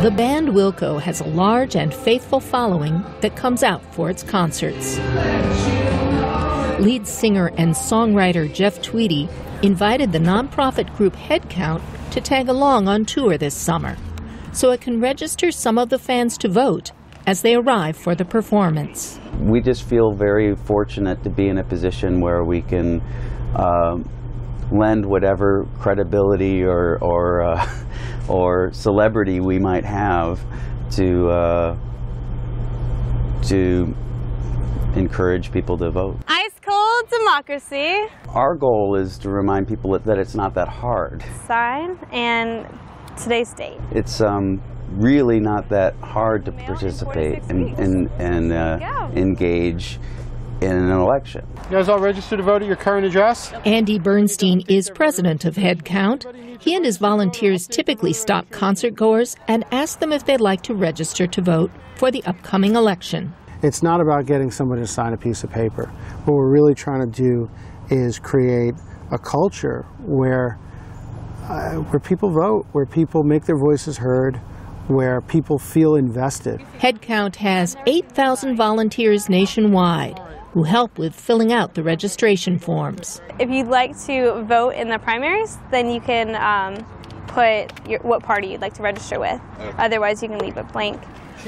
The band Wilco has a large and faithful following that comes out for its concerts. Lead singer and songwriter Jeff Tweedy invited the nonprofit group HeadCount to tag along on tour this summer, so it can register some of the fans to vote as they arrive for the performance. We just feel very fortunate to be in a position where we can lend whatever credibility or celebrity we might have to encourage people to vote. Ice cold democracy. Our goal is to remind people that it's not that hard. Sign and today's date. It's really not that hard to participate and engage in an election. You guys all registered to vote at your current address? Andy Bernstein is president of HeadCount. He and his volunteers typically stop concert goers and ask them if they'd like to register to vote for the upcoming election. It's not about getting somebody to sign a piece of paper. What we're really trying to do is create a culture where people vote, where people make their voices heard, where people feel invested. HeadCount has 8,000 volunteers nationwide who help with filling out the registration forms. If you'd like to vote in the primaries, then you can put what party you'd like to register with. Otherwise, you can leave it blank.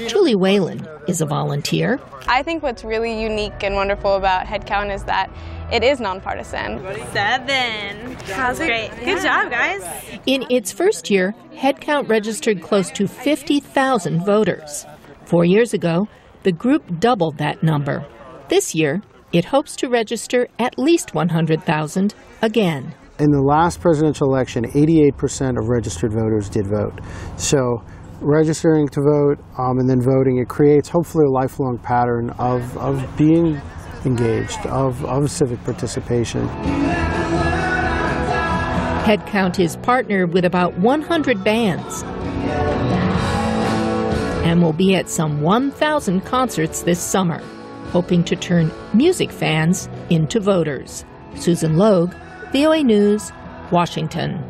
Julie Whalen is a volunteer. I think what's really unique and wonderful about HeadCount is that it is nonpartisan. 7. How's great. Good job, guys. In its first year, HeadCount registered close to 50,000 voters. 4 years ago, the group doubled that number. This year, it hopes to register at least 100,000 again. In the last presidential election, 88% of registered voters did vote. So registering to vote and then voting, it creates hopefully a lifelong pattern of being engaged, of civic participation. HeadCount is partnered with about 100 bands and will be at some 1,000 concerts this summer, hoping to turn music fans into voters. Susan Logue, VOA News, Washington.